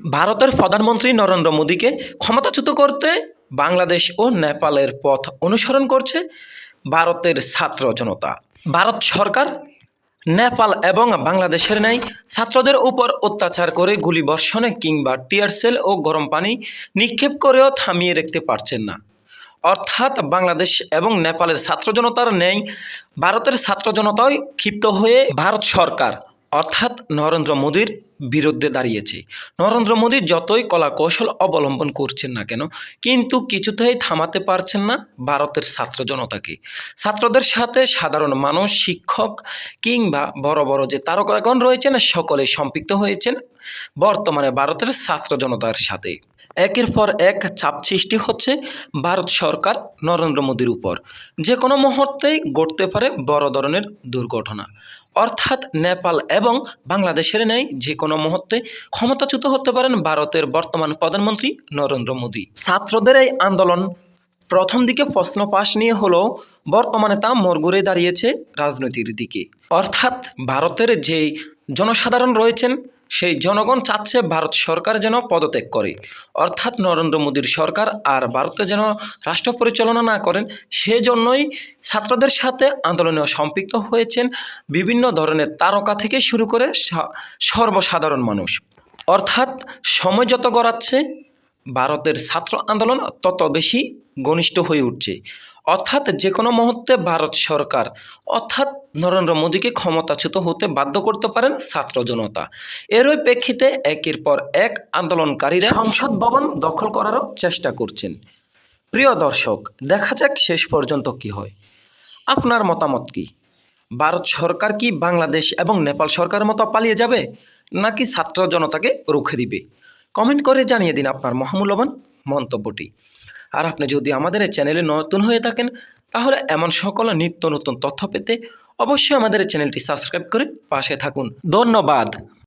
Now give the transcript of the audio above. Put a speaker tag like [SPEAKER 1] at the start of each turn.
[SPEAKER 1] ভারতের প্রধানমন্ত্রী নরেন্দ্র মোদীকে ক্ষমতাচ্যুত করতে বাংলাদেশ ও নেপালের পথ অনুসরণ করছে ভারতের ছাত্র জনতা। ভারত সরকার নেপাল এবং বাংলাদেশের ন্যায় ছাত্রদের উপর অত্যাচার করে গুলিবর্ষণে কিংবা টিয়ার সেল ও গরম পানি নিক্ষেপ করেও থামিয়ে রাখতে পারছেন না। অর্থাৎ বাংলাদেশ এবং নেপালের ছাত্র জনতার ন্যায় ভারতের ছাত্র জনতাই ক্ষিপ্ত হয়ে ভারত সরকার অর্থাৎ নরেন্দ্র মোদীর বিরুদ্ধে দাঁড়িয়েছে। নরেন্দ্র মোদী যতই কলা কৌশল অবলম্বন করছেন না কেন, কিন্তু কিছুতেই থামাতে পারছেন না ভারতের ছাত্র জনতাকে। ছাত্রদের সাথে সাধারণ মানুষ, শিক্ষক কিংবা বড় বড় যে তারকাগণ রয়েছেন সকলেই সম্পৃক্ত হয়েছেন বর্তমানে ভারতের ছাত্র জনতার সাথে। একের পর এক চাপ সৃষ্টি হচ্ছে ভারত সরকার নরেন্দ্র মোদীর উপর। যে কোনো মুহূর্তেই ঘটতে পারে বড় ধরনের দুর্ঘটনা। অর্থাৎ নেপাল এবং বাংলাদেশের ন্যায় যে কোনো মুহূর্তে ক্ষমতাচ্যুত হতে পারেন ভারতের বর্তমান প্রধানমন্ত্রী নরেন্দ্র মোদী। ছাত্রদের এই আন্দোলন প্রথম দিকে প্রশ্ন পাশ নিয়ে হলেও বর্তমানে তা মোড় ঘুরে দাঁড়িয়েছে রাজনীতির দিকে। অর্থাৎ ভারতের যে জনসাধারণ রয়েছেন সেই জনগণ চাচ্ছে ভারত সরকার যেন পদত্যাগ করে, অর্থাৎ নরেন্দ্র মোদীর সরকার আর ভারতে যেন রাষ্ট্র পরিচালনা না করেন। সেজন্যই ছাত্রদের সাথে আন্দোলনে সম্পৃক্ত হয়েছেন বিভিন্ন ধরনের তারকা থেকে শুরু করে সর্বসাধারণ মানুষ। অর্থাৎ সময় যত গড়াচ্ছে ভারতের ছাত্র আন্দোলন তত বেশি ঘনিষ্ঠ হয়ে উঠছে। অর্থাৎ যে কোনো মুহূর্তে ভারত সরকার অর্থাৎ নরেন্দ্র মোদীকে ক্ষমতাচ্যুত হতে বাধ্য করতে পারেন ছাত্র জনতা। এরই প্রেক্ষিতে একের পর এক আন্দোলনকারীরা সংসদ ভবন দখল করারও চেষ্টা করছেন। প্রিয় দর্শক, দেখা যাক শেষ পর্যন্ত কি হয়। আপনার মতামত কি? ভারত সরকার কি বাংলাদেশ এবং নেপাল সরকারের মতো পালিয়ে যাবে, নাকি ছাত্র জনতাকে রুখে দিবে? কমেন্ট করে জানিয়ে দিন আপনার মহামূল্যবান মন্তব্যটি। আর আপনি যদি আমাদের এই চ্যানেলে নতুন হয়ে থাকেন তাহলে এমন সকল নিত্য নতুন তথ্য পেতে অবশ্যই আমাদের চ্যানেলটি সাবস্ক্রাইব করে পাশে থাকুন। ধন্যবাদ।